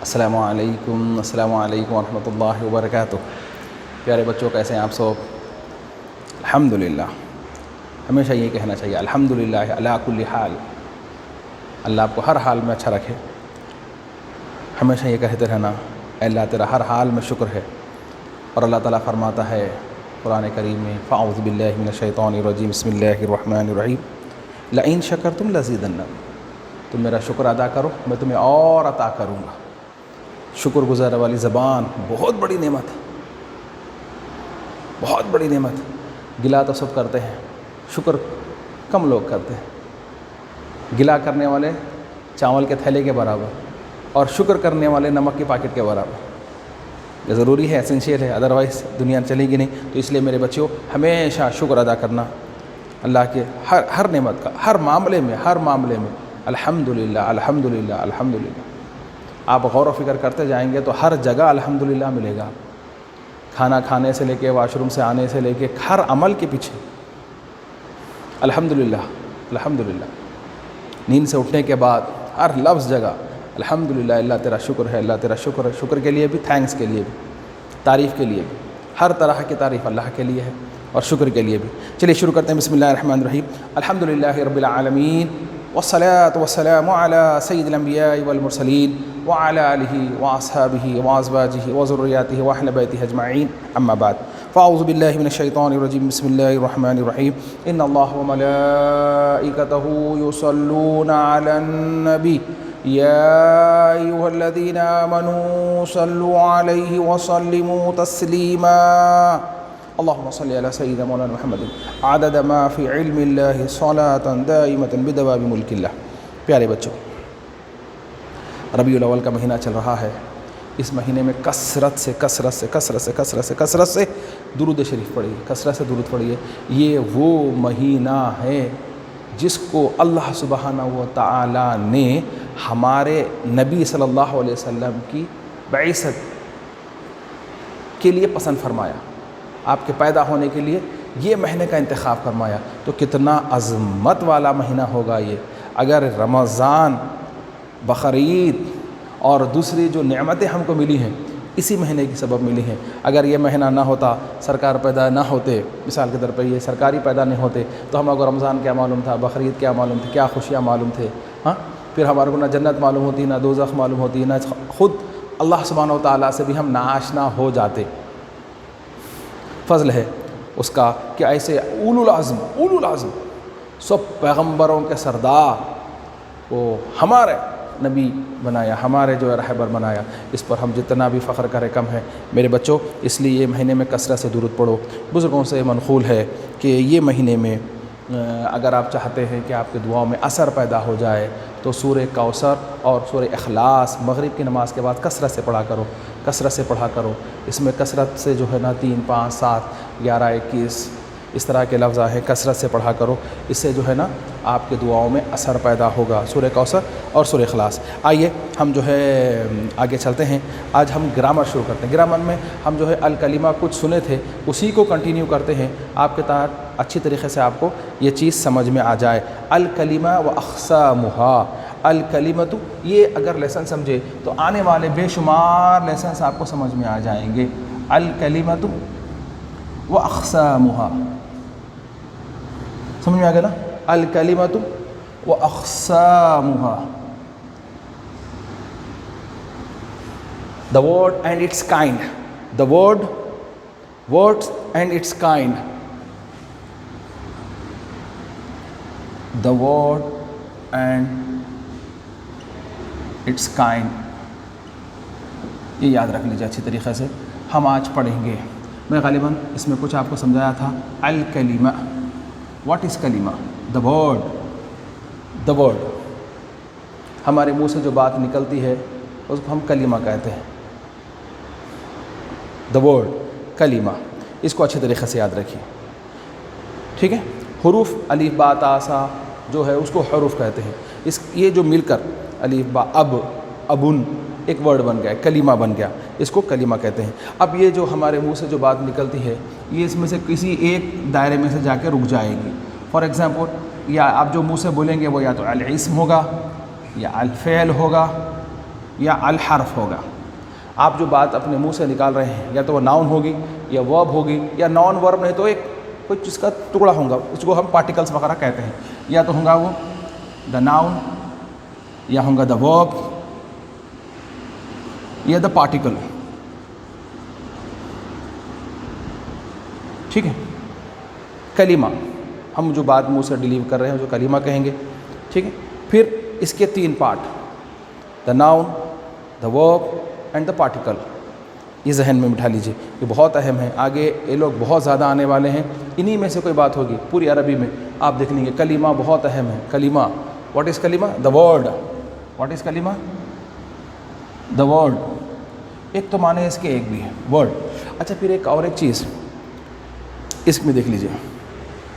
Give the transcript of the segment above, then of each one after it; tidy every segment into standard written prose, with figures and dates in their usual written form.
السلام علیکم ورحمۃ اللہ وبرکاتہ۔ پیارے بچوں، کیسے ہیں آپ سب؟ الحمدللہ۔ ہمیشہ یہ کہنا چاہیے الحمدللہ علی کل حال۔ اللہ آپ کو ہر حال میں اچھا رکھے۔ ہمیشہ یہ کہتے رہنا اے اللہ تیرا ہر حال میں شکر ہے۔ اور اللہ تعالیٰ فرماتا ہے قرآن کریم میں فاعوذ باللہ من الشیطان الرجیم بسم اللہ الرحمن الرحیم لئن شکرتم لزیدنکم، تم میرا شکر ادا کرو میں تمہیں اور عطا کروں گا۔ شکر گزار والی زبان بہت بڑی نعمت ہے، بہت بڑی نعمت۔ گلا تو سب کرتے ہیں، شکر کم لوگ کرتے ہیں۔ گلا کرنے والے چاول کے تھیلے کے برابر اور شکر کرنے والے نمک کے پاکٹ کے برابر۔ یہ ضروری ہے، اسینشیل ہے، ادروائز دنیا چلے گی نہیں۔ تو اس لیے میرے بچوں ہمیشہ شکر ادا کرنا اللہ کے ہر نعمت کا، ہر معاملے میں الحمدللہ الحمدللہ الحمدللہ۔ آپ غور و فکر کرتے جائیں گے تو ہر جگہ الحمدللہ ملے گا۔ کھانا کھانے سے لے کے واش روم سے آنے سے لے کے ہر عمل کے پیچھے الحمدللہ الحمدللہ۔ نیند سے اٹھنے کے بعد ہر لفظ جگہ الحمدللہ، اللہ تیرا شکر ہے، اللہ تیرا شکر ہے۔ شکر کے لیے بھی، تھینکس کے لیے بھی، تعریف کے لیے بھی، ہر طرح کی تعریف اللہ کے لیے ہے اور شکر کے لیے بھی۔ چلیے شروع کرتے ہیں۔ بسم اللہ الرحمن الرحیم۔ الحمدللہ رب العالمین والصلاة والسلام على سید الانبیاء والمرسلین وعلى آلہ واصحابہ وازواجہ وذریاتہ واہل بیتہ اجمعین، اما بعد فاعوذ باللہ من الشیطان الرجیم بسم اللہ الرحمن الرحیم۔ ان اللہ وملائکتہ یصلون علی النبی یا ایھا الذین آمنوا صلوا علیہ وسلموا تسلیما۔ اللہم صلی علی سیدنا مولانا محمد عدد ما فی علم اللہ صلاۃ دائمۃ بدوام ملک اللہ۔ پیارے بچوں، ربیع الاول کا مہینہ چل رہا ہے۔ اس مہینے میں کثرت سے درود شریف پڑھیے، کثرت سے درود پڑھیے۔ یہ وہ مہینہ ہے جس کو اللہ سبحانہ و تعالی نے ہمارے نبی صلی اللہ علیہ وسلم کی بعثت کے لیے پسند فرمایا، آپ کے پیدا ہونے کے لیے یہ مہینے کا انتخاب فرمایا۔ تو کتنا عظمت والا مہینہ ہوگا یہ۔ اگر رمضان، بقرعید اور دوسری جو نعمتیں ہم کو ملی ہیں اسی مہینے کی سبب ملی ہیں، اگر یہ مہینہ نہ ہوتا، سرکار پیدا نہ ہوتے، مثال کے طور پر یہ سرکاری پیدا نہیں ہوتے، تو ہمارے کو رمضان کیا معلوم تھا، بقرعید کیا معلوم تھی، کیا خوشیاں معلوم تھے، ہاں؟ پھر ہمارے کو نہ جنت معلوم ہوتی، نہ دوزخ معلوم ہوتی، نہ خود اللہ سبحانہ و تعالیٰ سے بھی ہم ناآشنا ہو جاتے۔ فضل ہے اس کا کہ ایسے اولو العزم سب پیغمبروں کے سردار کو ہمارے نبی بنایا، ہمارے جو رہبر بنایا۔ اس پر ہم جتنا بھی فخر کریں کم ہے میرے بچوں۔ اس لیے یہ مہینے میں کثرت سے درود پڑھو۔ بزرگوں سے منقول ہے کہ یہ مہینے میں اگر آپ چاہتے ہیں کہ آپ کے دعاؤں میں اثر پیدا ہو جائے تو سورہ کوثر اور سورہ اخلاص مغرب کی نماز کے بعد کثرت سے پڑھا کرو، کثرت سے پڑھا کرو۔ اس میں کثرت سے جو ہے نا 3، 5، 7، 11، 21 اس طرح کے لفظ ہیں، کثرت سے پڑھا کرو۔ اس سے جو ہے نا آپ کے دعاؤں میں اثر پیدا ہوگا۔ سورہ کوثر اور سورہ اخلاص۔ آئیے ہم جو ہے آگے چلتے ہیں۔ آج ہم گرامر شروع کرتے ہیں۔ گرامر میں ہم جو ہے الکلمہ کچھ سنے تھے اسی کو کنٹینیو کرتے ہیں، آپ کے تحت اچھی طریقے سے آپ کو یہ چیز سمجھ میں آ جائے۔ الکلمہ و اقسامھا، الکلمۃ، یہ اگر لیسن سمجھے تو آنے والے بے شمار لیسنس آپ کو سمجھ میں آ جائیں گے۔ الکلمۃ و اقسامھا، سمجھ میں آ گیا نا؟ الکلمۃ و اقسامھا، the word and its kind، the words and its kind، the word and its kind۔ یہ یاد رکھ لیجیے اچھی طریقے سے۔ ہم آج پڑھیں گے، میں غالباً اس میں کچھ آپ کو سمجھایا تھا۔ الکلمہ، واٹ از کلمہ؟ the word، ہمارے منہ سے جو بات نکلتی ہے اس کو ہم کلمہ کہتے ہیں۔ the word، کلمہ، اس کو اچھی طریقے سے یاد رکھیے، ٹھیک ہے؟ حروف الف با تا سا جو ہے اس کو حروف کہتے ہیں۔ یہ جو مل کر الف با ابن ایک ورڈ بن گیا، کلمہ بن گیا، اس کو کلمہ کہتے ہیں۔ اب یہ جو ہمارے منہ سے جو بات نکلتی ہے یہ اس میں سے کسی ایک دائرے میں سے جا کے رک جائے گی۔ فار ایگزامپل، یا آپ جو منہ سے بولیں گے وہ یا تو الاسم ہوگا یا الفعل ہوگا یا الحرف ہوگا. آپ جو بات اپنے منہ سے نکال رہے ہیں یا تو وہ ناؤن ہوگی یا ورب ہوگی, یا نان ورب نہیں تو ایک کوئی چیز کا ٹکڑا ہوگا, اس کو ہم پارٹیکلس وغیرہ کہتے ہیں. یا تو ہوگا وہ دا ناؤن, یا ہوگا دا ورب, یا دا پارٹیکل. ٹھیک ہے. کلمہ, ہم جو بات منہ سے ڈیلیور کر رہے ہیں جو کلمہ کہیں گے. ٹھیک ہے. پھر اس کے 3 پارٹ, دا ناؤن, دا ورب اینڈ دا پارٹیکل. یہ ذہن میں بٹھا لیجیے, یہ بہت اہم ہے. آگے یہ لوگ بہت زیادہ آنے والے ہیں, انہی میں سے کوئی بات ہوگی پوری عربی میں آپ دیکھ لیں گے. کلمہ بہت اہم ہے. کلمہ, واٹ از کلمہ؟ The word. واٹ از کلمہ؟ The word. ایک تو معنی اس کے ایک بھی ہے ورڈ. اچھا, پھر ایک اور ایک چیز اس میں دیکھ لیجیے.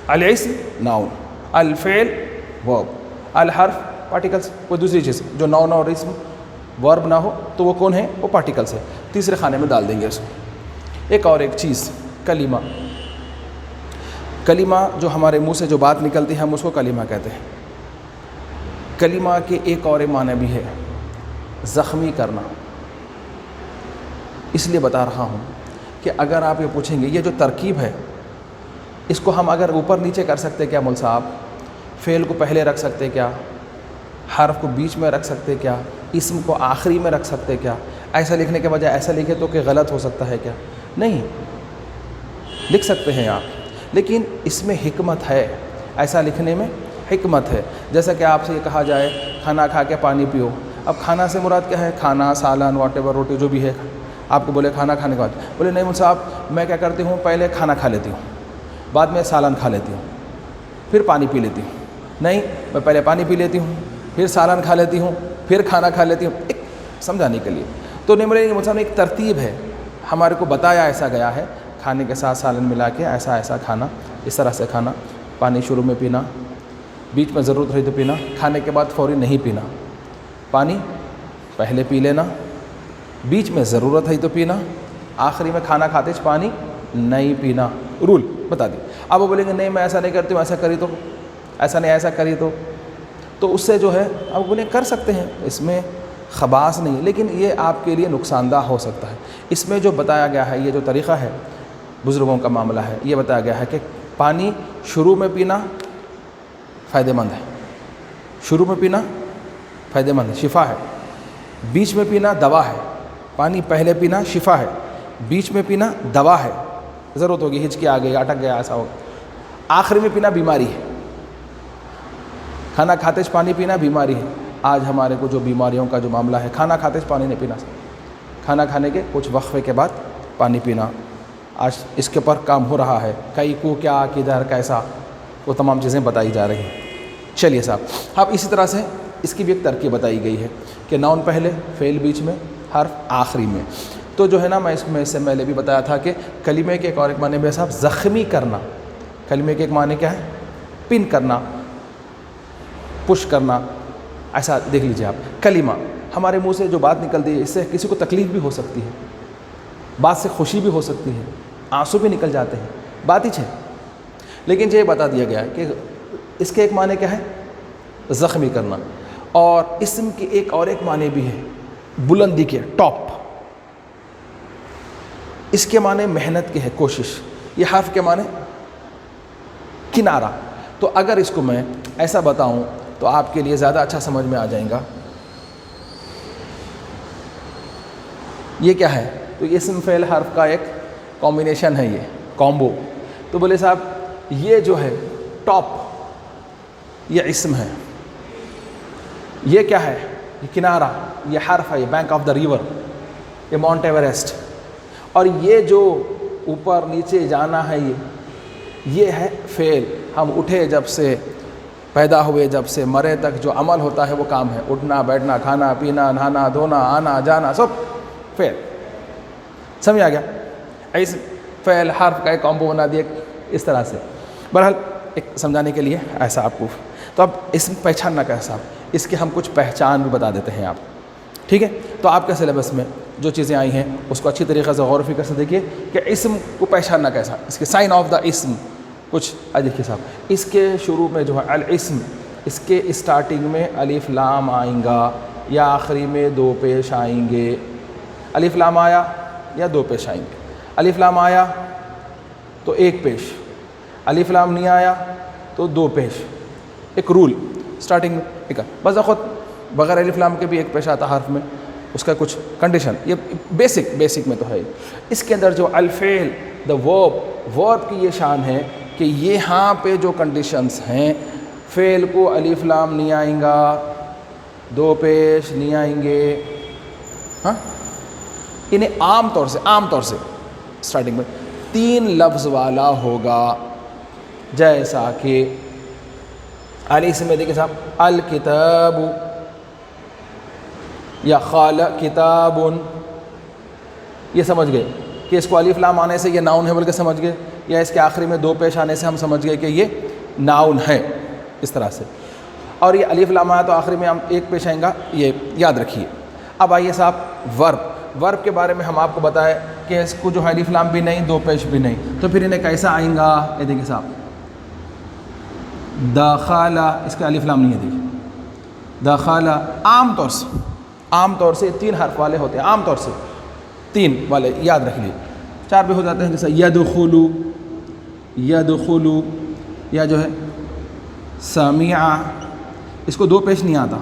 الاسم ناؤن, الفعل ورب, الحرف پارٹیکلس. کوئی دوسری چیز جو ناؤن اور اسم ورب نہ ہو تو وہ کون ہے؟ وہ پارٹیکلس ہے. تیسرے خانے میں ڈال دیں گے اس کو. ایک اور ایک چیز کلمہ. کلمہ جو ہمارے منہ سے جو بات نکلتی ہے ہم اس کو کلمہ کہتے ہیں. کلمہ کے ایک اور معنی بھی ہے زخمی کرنا. اس لیے بتا رہا ہوں کہ اگر آپ یہ پوچھیں گے یہ جو ترکیب ہے اس کو ہم اگر اوپر نیچے کر سکتے کیا مول صاحب؟ فعل کو پہلے رکھ سکتے کیا؟ حرف کو بیچ میں رکھ سکتے کیا؟ اسم کو آخری میں رکھ سکتے کیا؟ ایسا لکھنے کے بجائے ایسا لکھے تو کہ غلط ہو سکتا ہے کیا؟ نہیں, لکھ سکتے ہیں آپ, لیکن اس میں حکمت ہے. ایسا لکھنے میں حکمت ہے. جیسا کہ آپ سے یہ کہا جائے کھانا کھا کے پانی پیو. اب کھانا سے مراد کیا ہے؟ کھانا, سالن, واٹ ایور, روٹی جو بھی ہے. آپ کو بولے کھانا کھانے کے بعد, بولے نہیں مول صاحب میں کیا کرتی ہوں, پہلے کھانا کھا لیتی ہوں, بعد میں سالن کھا لیتی ہوں, پھر پانی پی لیتی ہوں. نہیں, میں پہلے پانی پی لیتی ہوں, پھر سالن کھا لیتی ہوں, پھر کھانا کھا لیتی ہوں. ایک سمجھانے کے لیے تو نہیں بولے مول صاحب ایک ترتیب ہے, ہمارے کو بتایا ایسا گیا ہے, کھانے کے ساتھ سالن ملا کے ایسا ایسا کھانا, اس طرح سے کھانا, پانی شروع میں پینا, بیچ میں ضرورت رہی تو پینا, کھانے کے بعد فوری نہیں پینا, پانی پہلے پی لینا, بیچ میں ضرورت ہے تو پینا, آخری میں کھانا کھاتے پانی نہیں پینا. رول بتا دی. اب وہ بولیں گے نہیں میں ایسا نہیں کرتی ہوں, ایسا کری تو, ایسا نہیں ایسا کری تو اس سے جو ہے اب بولیں کر سکتے ہیں, اس میں خباث نہیں, لیکن یہ آپ کے لیے نقصان دہ ہو سکتا ہے. اس میں جو بتایا گیا ہے, یہ جو طریقہ ہے بزرگوں کا معاملہ ہے, یہ بتایا گیا ہے کہ پانی شروع میں پینا فائدہ مند ہے, شروع میں پینا فائدہ مند ہے, شفا ہے. بیچ میں پینا دوا ہے. پانی پہلے پینا شفا ہے, بیچ میں پینا دوا ہے, ضرورت ہوگی ہچکی آ گئی, اٹک گیا, ایسا ہوگا. آخری میں پینا بیماری ہے. کھانا کھاتے پانی پینا بیماری ہے. آج ہمارے کو جو بیماریوں کا جو معاملہ ہے, کھانا کھاتے پانی نہیں پینا, کھانا کھانے کے کچھ وقفے کے بعد پانی پینا, آج اس کے پر کام ہو رہا ہے. کئی کو کیا کدھر کیسا, وہ تمام چیزیں بتائی جا رہی ہیں. چلیے صاحب, اب اسی طرح سے اس کی بھی ایک ترکیب بتائی گئی ہے کہ ناؤن پہلے, فعل بیچ میں, حرف آخری میں. تو جو ہے نا میں اس میں سے پہلے بھی بتایا تھا کہ کلمے کے ایک اور ایک معنی میں صاحب زخمی کرنا. کلمے کے ایک معنی کیا ہے؟ پن کرنا, پش کرنا. ایسا دیکھ لیجیے آپ, کلمہ ہمارے منہ سے جو بات نکلتی ہے اس سے کسی کو تکلیف بھی ہو سکتی ہے, بات سے خوشی بھی ہو سکتی ہے, آنسو بھی نکل جاتے ہیں, بات ہی ہے. لیکن یہ بتا دیا گیا ہے کہ اس کے ایک معنی کیا ہے؟ زخمی کرنا. اور اسم کی ایک اور ایک معنی بھی ہے بلندی کے, ٹاپ. اس کے معنی محنت کے ہے, کوشش. یہ حرف کے معنی کنارہ. تو اگر اس کو میں ایسا بتاؤں تو آپ کے لیے زیادہ اچھا سمجھ میں آ جائے گا. یہ کیا ہے؟ تو یہ اسم فعل حرف کا ایک کمبینیشن ہے, یہ کامبو. تو بولے صاحب یہ جو ہے ٹاپ, یہ اسم ہے. یہ کیا ہے؟ یہ کنارہ, یہ حرف ہے, یہ بینک آف دا ریور, یہ ماؤنٹ ایوریسٹ. اور یہ جو اوپر نیچے جانا ہے یہ ہے فعل. ہم اٹھے جب سے, پیدا ہوئے جب سے, مرے تک جو عمل ہوتا ہے وہ کام ہے. اٹھنا, بیٹھنا, کھانا, پینا, نہانا, دھونا, آنا جانا, سب فعل. سمجھ آ گیا؟ اس فعل حرف کا ایک کامبو بنا دیا اس طرح سے. بہرحال ایک سمجھانے کے لیے ایسا آپ کو. تو اب اس پہچاننا کیسا, اس کے ہم کچھ پہچان بھی بتا دیتے ہیں آپ. ٹھیک ہے؟ تو آپ کے سلیبس میں جو چیزیں آئی ہیں اس کو اچھی طریقے سے غور و فکر سے دیکھیے کہ اسم کو پہچاننا کیسا, اس کے سائن آف دا اسم کچھ. دیکھیے صاحب, اس کے شروع میں جو ہے الاسم, اس کے اسٹارٹنگ میں الف لام آئیں گا, یا آخری میں دو پیش آئیں گے. الف لام آیا یا دو پیش آئیں گے. الف لام آیا تو ایک پیش، الف لام نہیں آیا تو دو پیش. ایک رول اسٹارٹنگ میں ایک بس خود بغیر الف لام کے بھی ایک پیش آتا حرف میں، اس کا کچھ کنڈیشن، یہ بیسک میں تو ہے. اس کے اندر جو الفعل دا ورب کی یہ شان ہے کہ یہاں پہ جو کنڈیشنز ہیں، فعل کو الف لام نہیں آئیں گا، دو پیش نہیں آئیں گے. ہاں انہیں عام طور سے اسٹارٹنگ میں 3 لفظ والا ہوگا. جیسا کہ الف میں دیکھیں صاحب الکتاب یا خال کتاب، یہ سمجھ گئے کہ اس کو الف لام آنے سے یہ ناؤن ہے بول کے سمجھ گئے، یا اس کے آخری میں دو پیش آنے سے ہم سمجھ گئے کہ یہ ناؤن ہے. اس طرح سے. اور یہ الف لام آیا تو آخری میں ہم ایک پیش آئیں گا، یہ یاد رکھیے. اب آئیے صاحب ورب کے بارے میں ہم آپ کو بتائے کہ اس کو جو ہے الف لام بھی نہیں، دو پیش بھی نہیں، تو پھر انہیں کیسا آئیں گا. یہ دیکھیں صاحب دخل، اس کا الف لام نہیں ہے. دیکھیے دخل عام طور سے 3 حرف والے ہوتے ہیں، عام طور سے 3 والے یاد رکھ لیجیے. 4 بھی ہو جاتے ہیں، جیسے یدخلو یا جو ہے سمع، اس کو دو پیش نہیں آتا.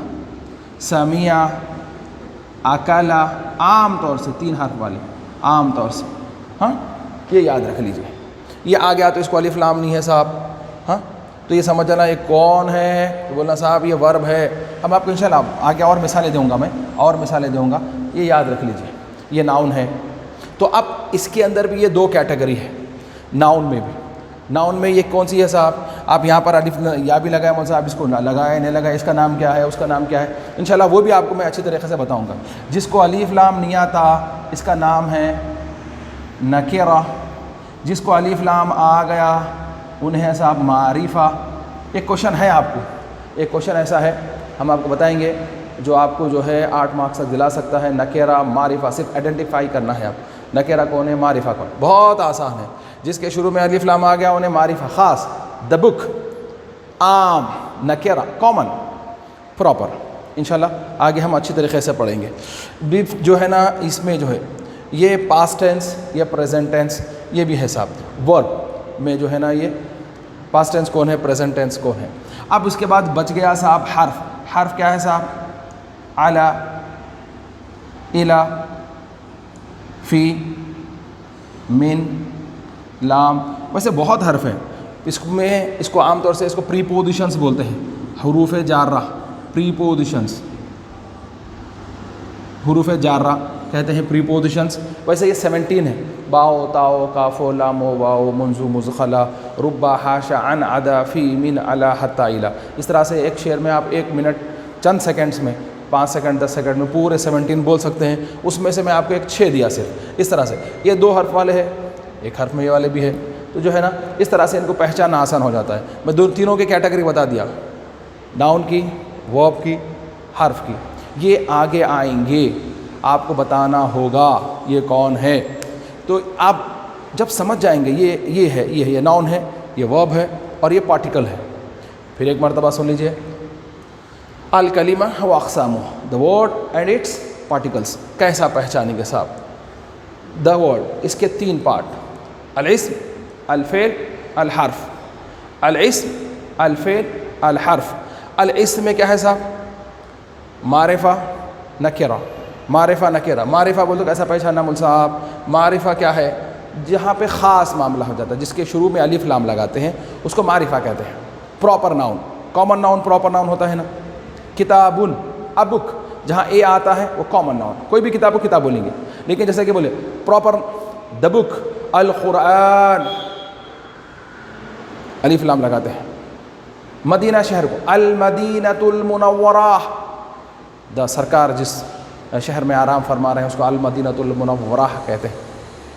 سمع اکلا، عام طور سے 3 حرف والے، عام طور سے. ہاں یہ یاد رکھ لیجیے. یہ آ گیا تو اس کو الف لام نہیں ہے صاحب. ہاں تو یہ سمجھ جانا یہ کون ہے، تو بولنا صاحب یہ ورب ہے. اب آپ کو انشاءاللہ آگے اور مثالیں دوں گا، میں اور مثالیں دوں گا. یہ یاد رکھ لیجیے یہ ناؤن ہے. تو اب اس کے اندر بھی یہ 2 کیٹیگری ہے ناؤن میں بھی. ناؤن میں یہ کون سی ہے صاحب؟ آپ یہاں پر الف یا بھی لگائے مول صاحب، اس کو لگائے نہیں لگائے، اس کا نام کیا ہے، اس کا نام کیا ہے، انشاءاللہ وہ بھی آپ کو میں اچھی طریقے سے بتاؤں گا. جس کو الف لام نہیں آتا اس کا نام ہے نکرہ، جس کو الف لام آ گیا انہیں صاحب معرفہ. ایک کوشچن ہے آپ کو، ایک کوشچن ایسا ہے ہم آپ کو بتائیں گے جو آپ کو جو ہے 8 مارکس تک دلا سکتا ہے. نکرہ معرفہ صرف آئیڈینٹیفائی کرنا ہے. آپ نکرہ کون ہے، معرفہ کون، بہت آسان ہے. جس کے شروع میں الف لام آ گیا انہیں معرفہ خاص، دا بک، عام، نکرہ کامن، پراپر. انشاءاللہ آگے ہم اچھی طریقے سے پڑھیں گے. بیف جو ہے نا اس میں جو ہے یہ پاسٹ ٹینس یا پریزنٹ ٹینس یہ بھی ہے صاحب. ورب میں جو ہے نا یہ پاسٹ ٹینس کون ہے، پریزنٹ ٹینس کون ہے. اب اس کے بعد بچ گیا صاحب حرف کیا ہے صاحب؟ علی، الی، فی، من، لام. ویسے بہت حرف ہیں اس کو عام طور سے اس کو پریپوزیشنز بولتے ہیں. حروف جارہ، پریپوزیشنز، حروف جارہ کہتے ہیں پریپوزیشنز. ویسے یہ 17 ہے. باؤ، تاؤ، کافو، لامو، واؤ، منزو، مزخلا، ربا، حاشا، عن، عدا، فی، من، علا، حتی، الی. اس طرح سے ایک شعر میں آپ 1 منٹ چند سیکنڈز میں 5 سیکنڈ 10 سیکنڈ میں پورے 17 بول سکتے ہیں. اس میں سے میں آپ کو 6 دیا صرف. اس طرح سے یہ 2 حرف والے ہیں، ایک حرف میں یہ والے بھی ہے. تو جو ہے نا اس طرح سے ان کو پہچاننا آسان ہو جاتا ہے. میں تینوں کی کیٹیگری بتا دیا، ناؤن کی، ورب کی، حرف کی. یہ آگے آئیں گے، آپ کو بتانا ہوگا یہ کون ہے. تو آپ جب سمجھ جائیں گے یہ ہے، یہ ناؤن ہے، یہ ورب ہے اور یہ پارٹیکل ہے. پھر ایک مرتبہ سن لیجئے. الکلمہ و اقسامہ، the word and its particles. کیسا پہچانیں گے صاحب؟ دا ورڈ، اس کے 3 پارٹ: الاسم، الفعل، الحرف. الاسم، الفعل، الحرف. الاسم میں کیا ہے صاحب؟ معرفہ، نکرہ. معرفہ، نکرہ. معرفہ بول تو کیسا پہچاننا مول صاحب؟ معرفہ کیا ہے؟ جہاں پہ خاص معاملہ ہو جاتا ہے، جس کے شروع میں الف لام لگاتے ہیں اس کو معرفہ کہتے ہیں. Proper noun, common noun proper noun ہوتا ہے نا. کتابن، ا بک، جہاں اے آتا ہے وہ کامن ناؤن. کوئی بھی کتاب کو کتاب بولیں گے، لیکن جیسے کہ بولے پراپر دا بک، القرآن، الف لام لگاتے ہیں. مدینہ شہر کو المدینۃ المنورہ، دا سرکار جس شہر میں آرام فرما رہے ہیں اس کو المدینۃ المنورہ کہتے ہیں.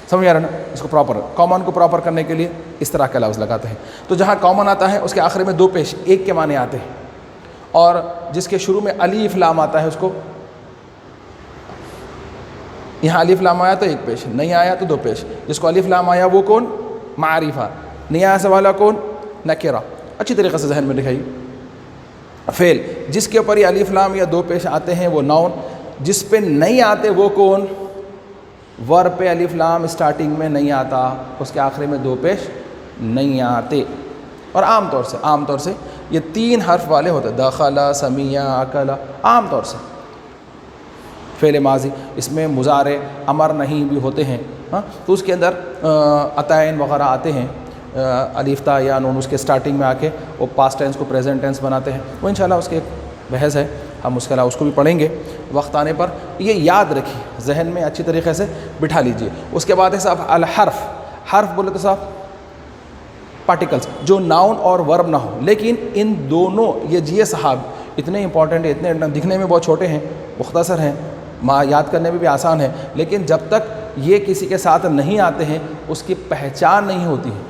سمجھ آ رہا ہے نا؟ اس کو پراپر، کامن کو پراپر کرنے کے لیے اس طرح کا لفظ لگاتے ہیں. تو جہاں کامن آتا ہے اس کے آخر میں 2 پیش ایک کے معنی آتے ہیں، اور جس کے شروع میں الف لام آتا ہے اس کو، یہاں الف لام آیا تو 1 پیش، نہیں آیا تو 2 پیش. جس کو الف لام آیا وہ کون؟ معرفہ. نہیں آیا سے والا کون؟ نکرہ. اچھی طریقے سے ذہن میں دکھائی. فعل جس کے اوپر یہ الف لام یا دو پیش آتے ہیں وہ ناؤن، جس پہ نہیں آتے وہ کون؟ ورب پہ الف لام اسٹارٹنگ میں نہیں آتا، اس کے آخری میں دو پیش نہیں آتے، اور عام طور سے یہ 3 حرف والے ہوتے ہیں، دخل، سمیع، اکل، عام طور سے فعل ماضی، اس میں مضارع، امر نہیں بھی ہوتے ہیں، ہاں تو اس کے اندر عطائن وغیرہ آتے ہیں، الف تا یا نون اس کے سٹارٹنگ میں آ کے وہ پاسٹ ٹینس کو پریزنٹ ٹینس بناتے ہیں، وہ انشاءاللہ اس کے ایک بحث ہے، ہم اس کے علاوہ اس کو بھی پڑھیں گے وقت آنے پر۔ یہ یاد رکھیے، ذہن میں اچھی طریقے سے بٹھا لیجئے۔ اس کے بعد ہے صاحب الحرف، حرف بولے تو صاحب پارٹیکلز جو ناؤن اور ورب نہ ہو، لیکن ان دونوں یہ صاحب اتنے امپورٹنٹ ہیں، اتنے دکھنے میں بہت چھوٹے ہیں، مختصر ہیں، یاد کرنے میں بھی آسان ہے، لیکن جب تک یہ کسی کے ساتھ نہیں آتے ہیں اس کی پہچان نہیں ہوتی ہے۔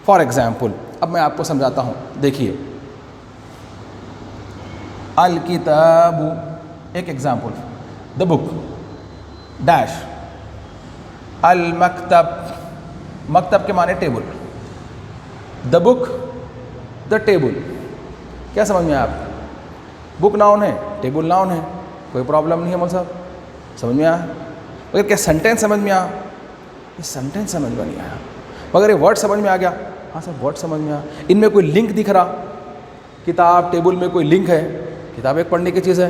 فار ایگزامپل اب میں آپ کو سمجھاتا ہوں، دیکھیے الکتاب، ایک ایگزامپل، دا بک ڈیش، المکتب، مکتب کے معنی table, the book the table, کیا سمجھ میں آپ؟ بک ناؤن ہے، ٹیبل ناؤن ہے، کوئی پرابلم نہیں ہے مول صاحب، سمجھ میں آیا؟ مگر کیا سنٹینس سمجھ میں آیا؟ یہ سنٹینس سمجھ میں نہیں آیا، مگر یہ ورڈ سمجھ میں آ گیا، ہاں سر ورڈ سمجھ میں آیا، ان میں کوئی لنک دکھ رہا، کتاب ٹیبل میں کوئی لنک ہے، کتاب ایک پڑھنے کی چیز ہے،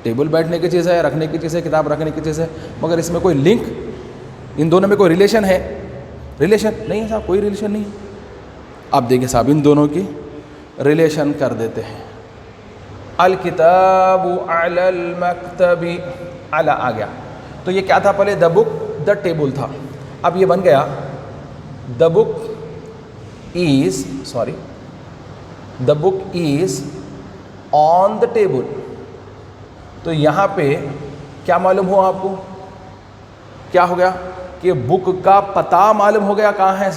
ٹیبل بیٹھنے کی چیز ہے، رکھنے کی چیز ہے، کتاب رکھنے کی چیز ہے، مگر اس میں کوئی لنک، ان دونوں میں کوئی ریلیشن ہے؟ ریلیشن نہیں ہے صاحب، کوئی ریلیشن نہیں ہے۔ اب دیکھیں صاحب ان دونوں کی ریلیشن کر دیتے ہیں، الکتاب علی المکتب، علی آ گیا، تو یہ کیا تھا؟ پہلے دا بک دا ٹیبل تھا، اب یہ بن گیا دا بک از، دا بک از آن دا ٹیبل، تو یہاں پہ کیا معلوم ہوا آپ کو؟ کیا ہو گیا کہ بک کا پتہ معلوم ہو گیا کہاں ہے،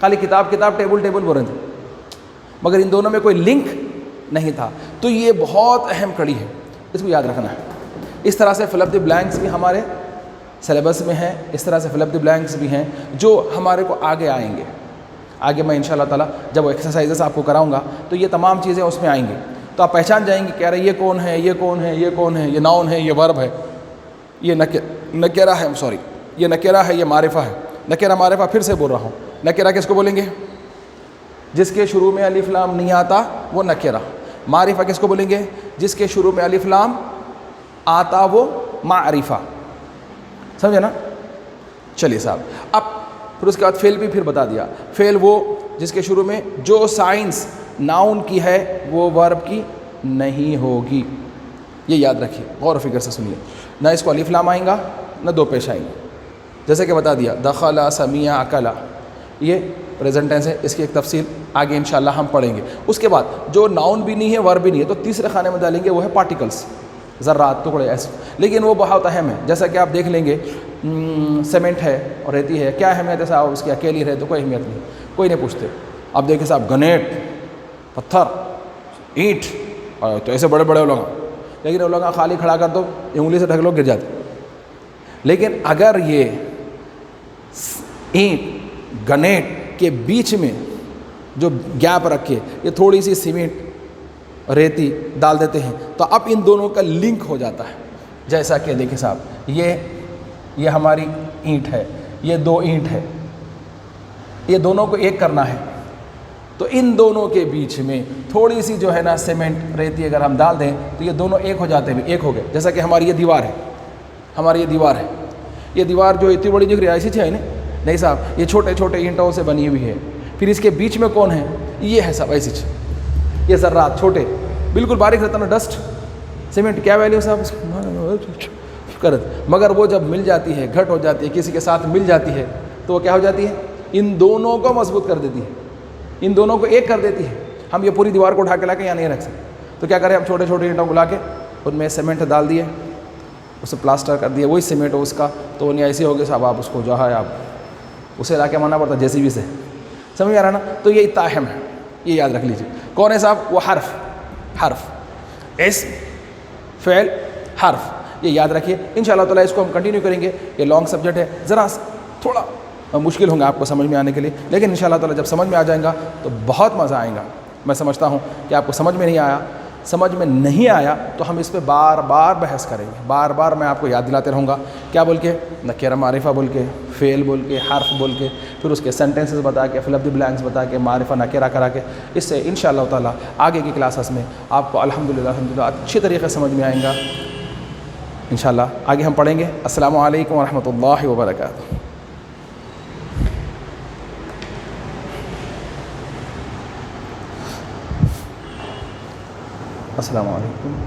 خالی کتاب کتاب ٹیبل ٹیبل بول رہے تھے، مگر ان دونوں میں کوئی لنک نہیں تھا، تو یہ بہت اہم کڑی ہے، اس کو یاد رکھنا ہے۔ اس طرح سے فل اپ دی بلینکس بھی ہمارے سلیبس میں ہیں، اس طرح سے فل اپ دی بلینکس بھی ہیں جو ہمارے کو آگے آئیں گے، آگے میں انشاءاللہ تعالیٰ جب وہ ایکسرسائزز آپ کو کراؤں گا تو یہ تمام چیزیں اس میں آئیں گی، تو آپ پہچان جائیں گے کہ ارے یہ کون ہے، یہ کون ہے، یہ کون ہے، یہ ناؤن ہے، یہ ورب ہے، یہ نکرہ ہے، یہ نکرہ ہے، یہ معرفہ ہے، نکرہ معرفہ، پھر سے بول رہا ہوں، نکرہ کس کو بولیں گے؟ جس کے شروع میں الف لام نہیں آتا وہ نکرہ۔ معرفہ کس کو بولیں گے؟ جس کے شروع میں الف لام آتا وہ معرفہ، سمجھے نا؟ چلیے صاحب، اب پھر اس کے بعد فعل بھی پھر بتا دیا، فعل وہ جس کے شروع میں جو سائنس ناؤن کی ہے وہ ورب کی نہیں ہوگی، یہ یاد رکھیے، غور و فکر سے سنیے، نہ اس کو الف لام آئیں گا نہ دو پیش آئیں گے، جیسے کہ بتا دیا دخل، سمیع، اکل، یہ پریزنٹ ٹینس ہے، اس کی ایک تفصیل آگے انشاءاللہ ہم پڑھیں گے۔ اس کے بعد جو ناؤن بھی نہیں ہے ورب بھی نہیں ہے تو تیسرے خانے میں ڈالیں گے، وہ ہے پارٹیکلس، ذرات، ٹکڑے، ایسے، لیکن وہ بہت اہم ہے، جیسا کہ آپ دیکھ لیں گے سیمنٹ ہے اور رہتی ہے، کیا اہمیت ہے صاحب اس کی؟ اکیلی رہے تو کوئی اہمیت نہیں، کوئی نہیں پوچھتے۔ اب دیکھیں صاحب گنیٹ، پتھر، اینٹ، اور تو ایسے بڑے بڑے لوگ، لیکن وہ لوگ خالی کھڑا کر دو، انگلی سے ڈھک لو گر جاتے، لیکن اگر یہ اینٹ گنیٹ کے بیچ میں جو گیپ رکھے یہ تھوڑی سی سیمنٹ ریتی ڈال دیتے ہیں تو اب ان دونوں کا لنک ہو جاتا ہے، جیسا کہ دیکھیں صاحب یہ ہماری اینٹ ہے، یہ دو اینٹ ہے، یہ دونوں کو ایک کرنا ہے، تو ان دونوں کے بیچ میں تھوڑی سی جو ہے نا سیمنٹ ریتی اگر ہم ڈال دیں تو یہ دونوں ایک ہو جاتے ہیں، ایک ہو گئے، جیسا کہ ہماری یہ دیوار ہے، ہماری یہ دیوار ہے، یہ دیوار جو اتنی بڑی دکھ رہی ہے ایسی ہے نہیں صاحب، یہ چھوٹے چھوٹے اینٹوں سے بنی ہوئی ہے، پھر اس کے بیچ میں کون ہے؟ یہ ہے صاحب ایسی، یہ ذرات چھوٹے بالکل باریک رہتا نا، ڈسٹ، سیمنٹ کیا ویلیو صاحب کرت، مگر وہ جب مل جاتی ہے، گھٹ ہو جاتی ہے، کسی کے ساتھ مل جاتی ہے تو وہ کیا ہو جاتی ہے؟ ان دونوں کو مضبوط کر دیتی ہے، ان دونوں کو ایک کر دیتی ہے۔ ہم یہ پوری دیوار کو اٹھا کے لا کے یہاں نہیں رکھ سکتے، تو کیا کریں ہم چھوٹے چھوٹے اینٹوں کو لا کے ان میں سیمنٹ ڈال دیے، اسے پلاسٹر کر دیا، وہی سیمنٹ ہو اس کا، تو نہیں ایسی ہوگی صاحب، آپ اس کو جو ہے آپ اسے لا کے ماننا پڑتا جے سی بی سے، سمجھ آ رہا نا؟ تو یہ اتنا اہم ہے، یہ یاد رکھ لیجیے۔ کون ہے صاحب؟ وہ حرف، اسم، فعل، حرف، یہ یاد رکھیے۔ انشاءاللہ تعالیٰ اس کو ہم کنٹینیو کریں گے، یہ لانگ سبجیکٹ ہے، ذرا تھوڑا مشکل ہوں گا آپ کو سمجھ میں آنے کے لیے، لیکن انشاءاللہ تعالیٰ جب سمجھ میں آ جائیں گا تو بہت مزہ آئے گا، میں سمجھتا ہوں کہ آپ کو سمجھ میں نہیں آیا. سمجھ میں نہیں آیا تو ہم اس پہ بار بار بحث کریں گے. بار بار میں آپ کو یاد دلاتے رہوں گا. کیا بول کے؟ نکرہ معرفہ بول کے، فعل بول کے، حرف بول کے، پھر اس کے سینٹنسز بتا کے، فل اپ دی بلینکس بتا کے، معرفہ نکرہ کرا کے. اس سے انشاءاللہ تعالیٰ آگے کی کلاسز میں آپ کو الحمدللہ اچھی طریقے سے سمجھ میں آئیں گا. انشاءاللہ آگے ہم پڑھیں گے. السلام علیکم ورحمۃ اللہ وبرکاتہ. السلام علیکم.